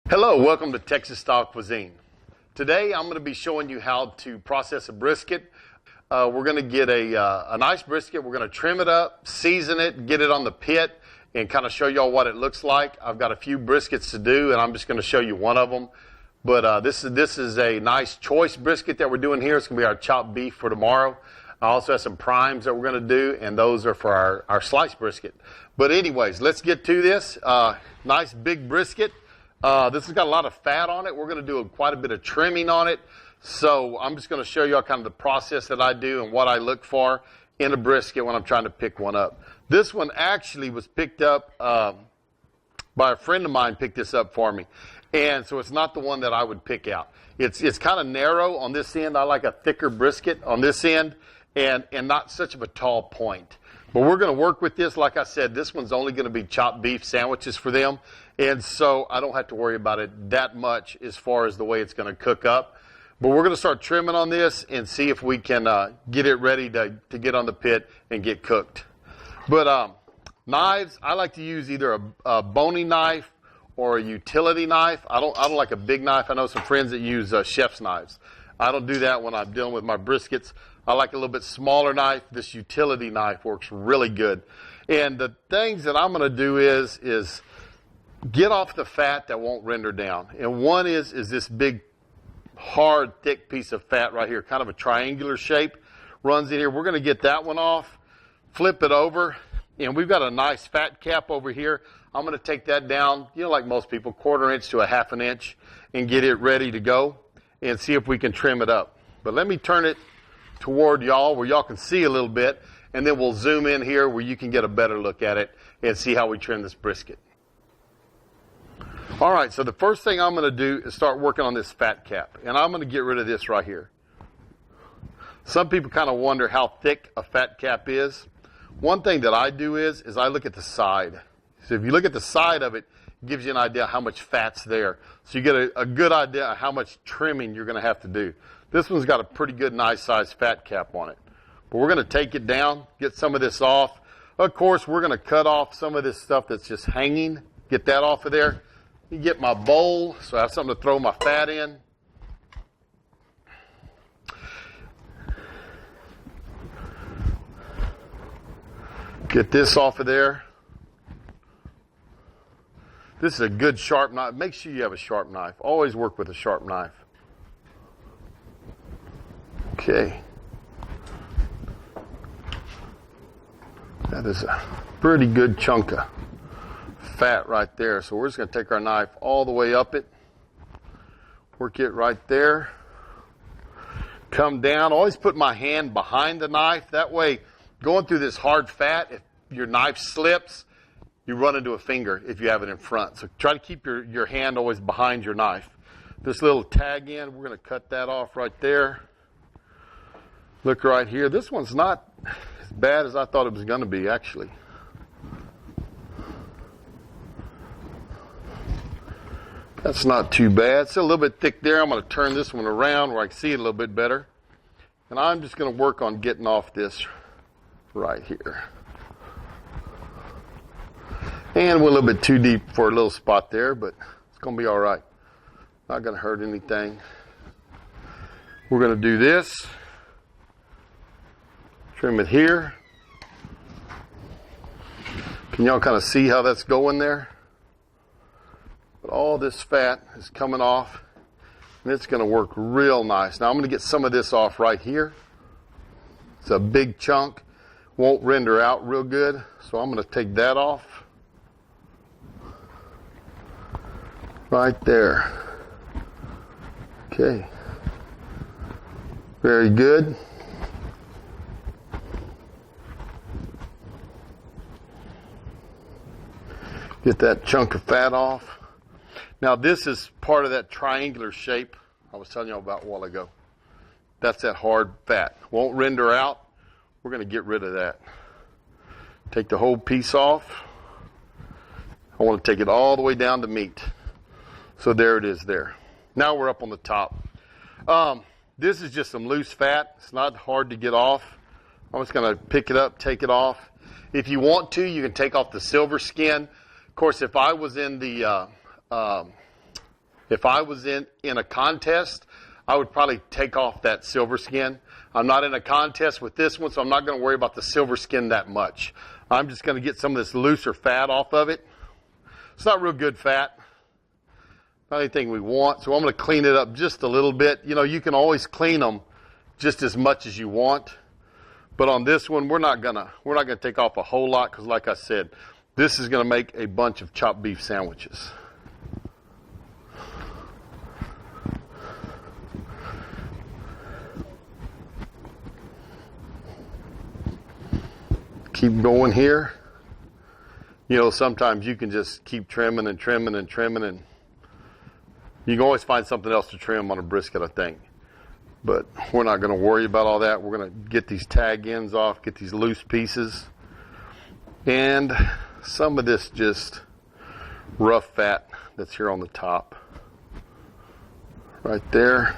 Hello, welcome to Texas Style Cuisine. Today I'm going to be showing you how to process a brisket. We're going to get a nice brisket. We're going to trim it up, season it, get it on the pit, and kind of show y'all what it looks like. I've got a few briskets to do, and I'm just going to show you one of them. But this is a nice choice brisket that we're doing here. It's going to be our chopped beef for tomorrow. I also have some primes that we're going to do, and those are for our sliced brisket. But anyways, let's get to this. Nice big brisket. This has got a lot of fat on it. We're going to do quite a bit of trimming on it. So I'm just going to show you all kind of the process that I do and what I look for in a brisket when I'm trying to pick one up. This one actually was picked up by a friend of mine, picked this up for me. And so it's not the one that I would pick out. It's kind of narrow on this end. I like a thicker brisket on this end and not such of a tall point. But we're going to work with this. Like I said, this one's only going to be chopped beef sandwiches for them. And so I don't have to worry about it that much as far as the way it's going to cook up. But we're going to start trimming on this and see if we can get it ready to get on the pit and get cooked. But knives, I like to use either a boning knife or a utility knife. I don't like a big knife. I know some friends that use chef's knives. I don't do that when I'm dealing with my briskets. I like a little bit smaller knife. This utility knife works really good. And the things that I'm going to do is get off the fat that won't render down. And one is this big, hard, thick piece of fat right here, kind of a triangular shape, runs in here. We're going to get that one off, flip it over, and we've got a nice fat cap over here. I'm going to take that down, like most people, 1/4 inch to a 1/2 inch, and get it ready to go and see if we can trim it up. But let me turn it toward y'all where y'all can see a little bit, and then we'll zoom in here where you can get a better look at it and see how we trim this brisket. All right, so the first thing I'm going to do is start working on this fat cap, and I'm going to get rid of this right here. Some people kind of wonder how thick a fat cap is. One thing that I do is I look at the side. So if you look at the side of it, it gives you an idea how much fat's there. So you get a good idea of how much trimming you're going to have to do. This one's got a pretty good, nice size fat cap on it. But we're going to take it down, get some of this off. Of course, we're going to cut off some of this stuff that's just hanging, get that off of there. You get my bowl, so I have something to throw my fat in. Get this off of there. This is a good sharp knife. Make sure you have a sharp knife. Always work with a sharp knife. Okay. That is a pretty good chunk of fat right there. So we're just going to take our knife all the way up it. Work it right there. Come down. Always put my hand behind the knife. That way, going through this hard fat, if your knife slips, you run into a finger if you have it in front. So try to keep your hand always behind your knife. This little tag end, we're going to cut that off right there. Look right here. This one's not as bad as I thought it was going to be, actually. That's not too bad. It's a little bit thick there. I'm going to turn this one around where I can see it a little bit better. And I'm just going to work on getting off this right here. And we're a little bit too deep for a little spot there, but it's going to be all right. Not going to hurt anything. We're going to do this. Trim it here. Can y'all kind of see how that's going there? But all this fat is coming off, and it's going to work real nice. Now I'm going to get some of this off right here. It's a big chunk. Won't render out real good, so I'm going to take that off. Right there. Okay. Very good. Get that chunk of fat off. Now this is part of that triangular shape I was telling you about a while ago. That's that hard fat. Won't render out. We're going to get rid of that. Take the whole piece off. I want to take it all the way down to meat. So there it is there. Now we're up on the top. This is just some loose fat. It's not hard to get off. I'm just going to pick it up, take it off. If you want to, you can take off the silver skin. Of course, if I was in the If I was in a contest, I would probably take off that silver skin. I'm not in a contest with this one, so I'm not going to worry about the silver skin that much. I'm just going to get some of this looser fat off of it. It's not real good fat. Not anything we want, so I'm going to clean it up just a little bit. You know, you can always clean them just as much as you want. But on this one, we're not gonna take off a whole lot because, like I said, this is going to make a bunch of chopped beef sandwiches. Keep going here. You know, sometimes you can just keep trimming and trimming and trimming, and you can always find something else to trim on a brisket, I think. But we're not going to worry about all that. We're going to get these tag ends off, get these loose pieces, and some of this just rough fat that's here on the top. Right there.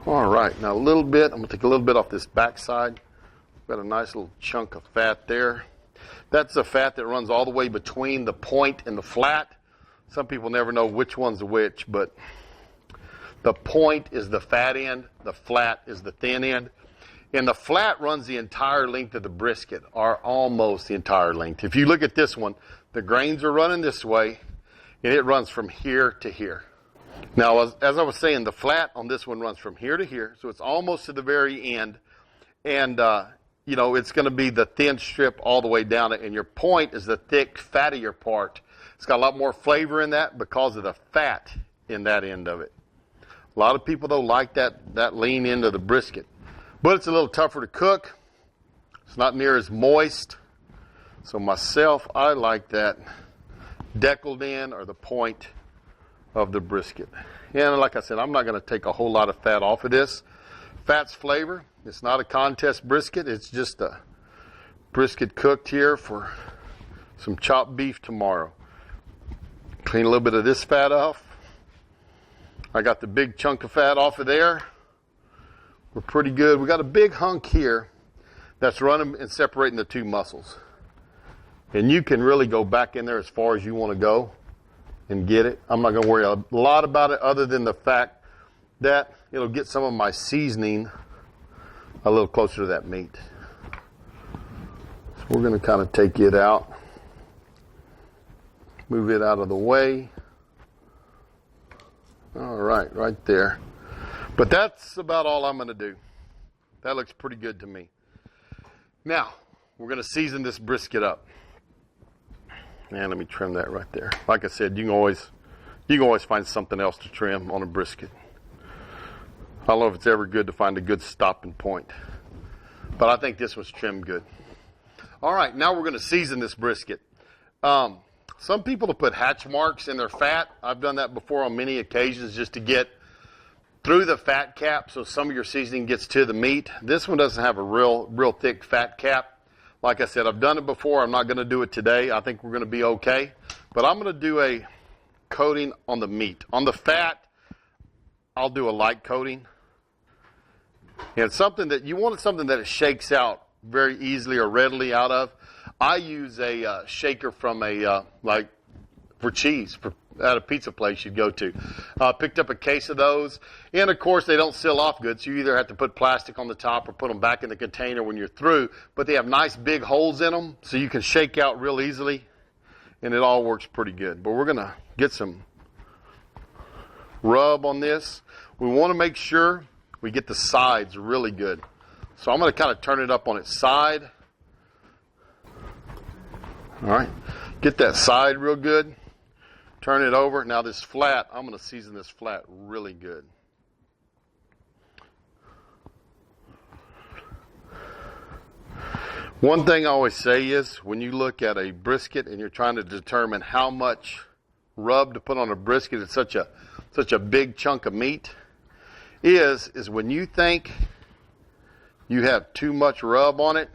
All right, now a little bit, I'm going to take a little bit off this backside. Got a nice little chunk of fat there. That's the fat that runs all the way between the point and the flat. Some people never know which one's which, but the point is the fat end, the flat is the thin end. And the flat runs the entire length of the brisket, or almost the entire length. If you look at this one, the grains are running this way, and it runs from here to here. Now, as I was saying, the flat on this one runs from here to here, so it's almost to the very end. And, you know, it's going to be the thin strip all the way down it, and your point is the thick, fattier part. It's got a lot more flavor in that because of the fat in that end of it. A lot of people, though, like that lean end of the brisket. But it's a little tougher to cook. It's not near as moist. So myself, I like that deckled end or the point of the brisket. And like I said, I'm not going to take a whole lot of fat off of this. Fat's flavor. It's not a contest brisket. It's just a brisket cooked here for some chopped beef tomorrow. Clean a little bit of this fat off. I got the big chunk of fat off of there. We're pretty good. We got a big hunk here that's running and separating the two muscles. And you can really go back in there as far as you want to go and get it. I'm not going to worry a lot about it other than the fact that it'll get some of my seasoning a little closer to that meat. So we're going to kind of take it out. Move it out of the way. All right, right there. But that's about all I'm going to do. That looks pretty good to me. Now, we're going to season this brisket up. And let me trim that right there. Like I said, you can always find something else to trim on a brisket. I don't know if it's ever good to find a good stopping point. But I think this was trimmed good. All right, now we're going to season this brisket. Some people will put hatch marks in their fat. I've done that before on many occasions just to get through the fat cap so some of your seasoning gets to the meat. This one doesn't have a real thick fat cap. Like I said, I've done it before. I'm not going to do it today. I think we're going to be okay. But I'm going to do a coating on the meat. On the fat, I'll do a light coating. And something that you want something that it shakes out very easily or readily out of. I use a shaker from for cheese at a pizza place you'd go to. Picked up a case of those. And, of course, they don't seal off good, so you either have to put plastic on the top or put them back in the container when you're through. But they have nice big holes in them, so you can shake out real easily, and it all works pretty good. But we're going to get some rub on this. We want to make sure we get the sides really good. So I'm going to kind of turn it up on its side. All right. Get that side real good. Turn it over. Now this flat, I'm going to season this flat really good. One thing I always say is when you look at a brisket and you're trying to determine how much rub to put on a brisket, it's such a big chunk of meat, is when you think you have too much rub on it,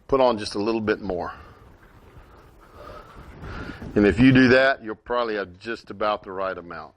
put on just a little bit more. And if you do that, you'll probably have just about the right amount.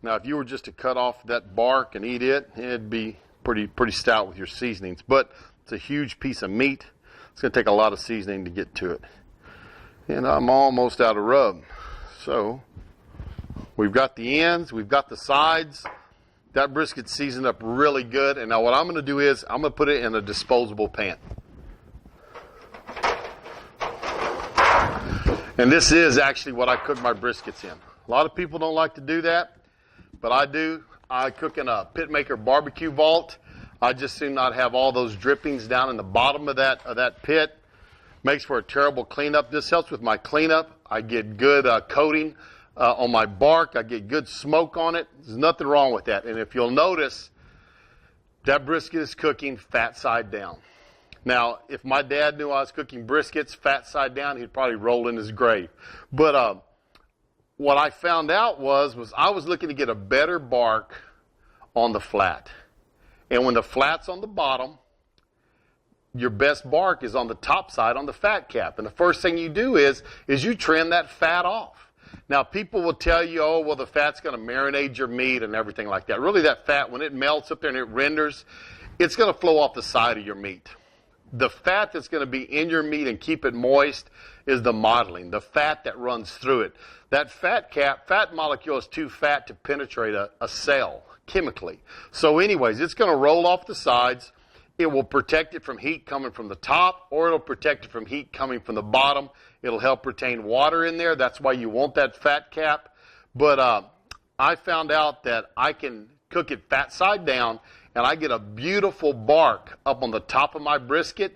Now, if you were just to cut off that bark and eat it, it'd be pretty stout with your seasonings. But it's a huge piece of meat, It's going to take a lot of seasoning to get to it. And I'm almost out of rub. So we've got the ends, we've got the sides. That brisket's seasoned up really good. And now what I'm going to do is I'm going to put it in a disposable pan. And this is actually what I cook my briskets in. A lot of people don't like to do that, but I do. I cook in a Pitmaker BBQ Vault. I just do not have all those drippings down in the bottom of that pit. Makes for a terrible cleanup. This helps with my cleanup. I get good coating on my bark. I get good smoke on it. There's nothing wrong with that. And if you'll notice, that brisket is cooking fat side down. Now, if my dad knew I was cooking briskets fat side down, he'd probably roll in his grave. But what I found out was I was looking to get a better bark on the flat. And when the flat's on the bottom, your best bark is on the top side on the fat cap. And the first thing you do is you trim that fat off. Now, people will tell you, oh, well, the fat's going to marinate your meat and everything like that. Really, that fat, when it melts up there and it renders, it's going to flow off the side of your meat. The fat that's going to be in your meat and keep it moist is the mottling, the fat that runs through it. That fat molecule is too fat to penetrate a cell chemically. So anyways, it's going to roll off the sides. It will protect it from heat coming from the top, or it'll protect it from heat coming from the bottom. It'll help retain water in there. That's why you want that fat cap. But I found out that I can cook it fat side down, and I get a beautiful bark up on the top of my brisket.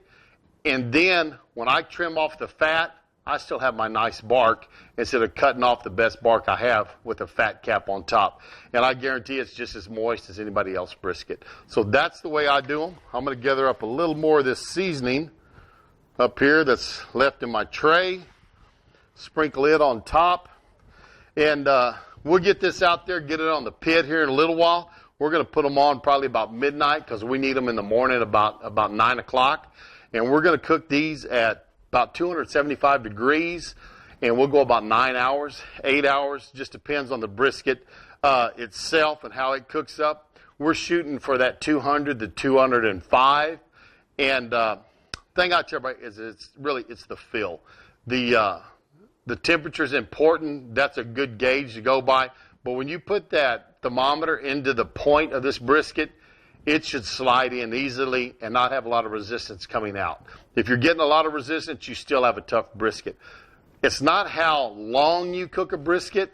And then when I trim off the fat, I still have my nice bark instead of cutting off the best bark I have with a fat cap on top. And I guarantee it's just as moist as anybody else's brisket. So that's the way I do them. I'm going to gather up a little more of this seasoning up here that's left in my tray. Sprinkle it on top. And we'll get this out there, get it on the pit here in a little while. We're going to put them on probably about midnight because we need them in the morning about 9 o'clock. And we're going to cook these at about 275 degrees. And we'll go about 9 hours, 8 hours. Just depends on the brisket itself and how it cooks up. We're shooting for that 200 to 205. And thing I tell everybody is it's the fill. The temperature is important. That's a good gauge to go by. But when you put that thermometer into the point of this brisket, it should slide in easily and not have a lot of resistance coming out. If you're getting a lot of resistance, you still have a tough brisket. It's not how long you cook a brisket,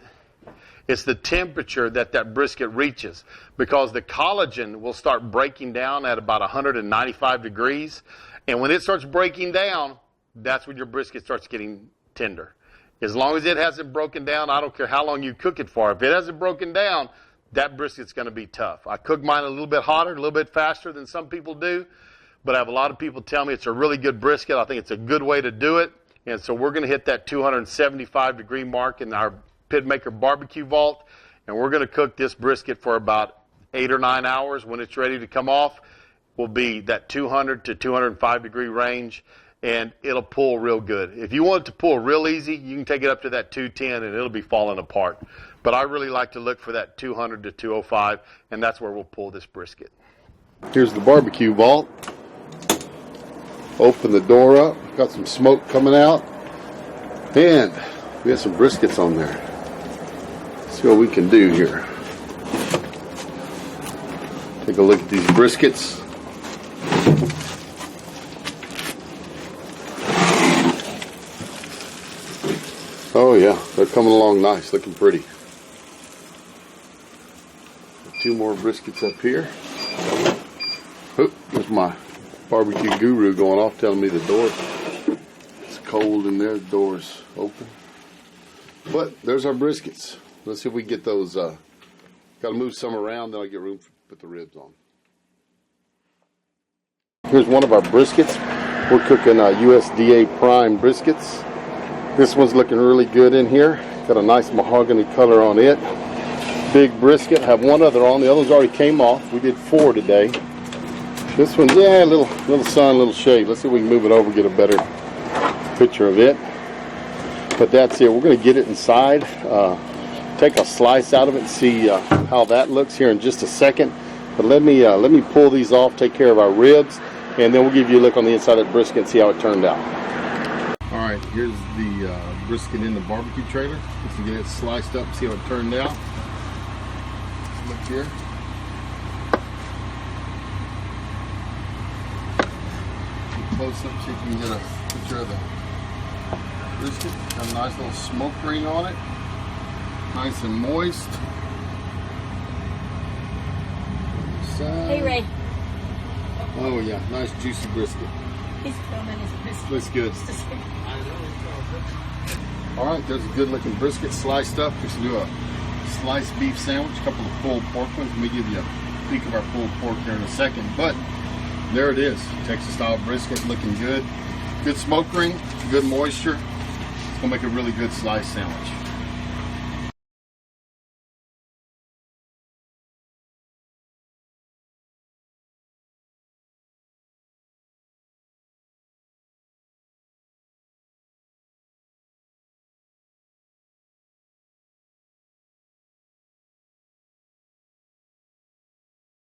it's the temperature that brisket reaches. Because the collagen will start breaking down at about 195 degrees. And when it starts breaking down, that's when your brisket starts getting tender. As long as it hasn't broken down, I don't care how long you cook it for. If it hasn't broken down, that brisket's going to be tough. I cook mine a little bit hotter, a little bit faster than some people do, but I have a lot of people tell me it's a really good brisket. I think it's a good way to do it, and so we're going to hit that 275 degree mark in our Pitmaker BBQ Vault, and we're going to cook this brisket for about 8 or 9 hours. When it's ready to come off, will be that 200 to 205 degree range, and it'll pull real good. If you want it to pull real easy, you can take it up to that 210 and it'll be falling apart. But I really like to look for that 200 to 205, and that's where we'll pull this brisket. Here's the barbecue vault. Open the door up. Got some smoke coming out. And we have some briskets on there. Let's see what we can do here. Take a look at these briskets. Oh yeah, they're coming along nice, looking pretty. 2 more briskets up here. Oh, there's my barbecue guru going off telling me the door. It's cold in there, the door's open. But there's our briskets. Let's see if we can get those, got to move some around, then I'll get room to put the ribs on. Here's one of our briskets. We're cooking USDA prime briskets. This one's looking really good in here. Got a nice mahogany color on it. Big brisket. I have one other on. The other ones already came off. We did 4 today. This one's, yeah, a little sun, a little shade. Let's see if we can move it over, get a better picture of it. But that's it. We're going to get it inside. Take a slice out of it and see how that looks here in just a second. But let me pull these off, take care of our ribs, and then we'll give you a look on the inside of that brisket and see how it turned out. All right, here's the brisket in the barbecue trailer. Let's get it sliced up and see how it turned out. Look here. Get close up so you can get a picture of the brisket. Got a nice little smoke ring on it. Nice and moist. Hey, Ray. Oh yeah, nice juicy brisket. He's filming his brisket. Looks good. All right, there's a good looking brisket sliced up. Just do a sliced beef sandwich, a couple of pulled pork ones. Let me give you a peek of our pulled pork here in a second. But there it is, Texas style brisket, looking good. Good smoke ring, good moisture. It's gonna make a really good sliced sandwich.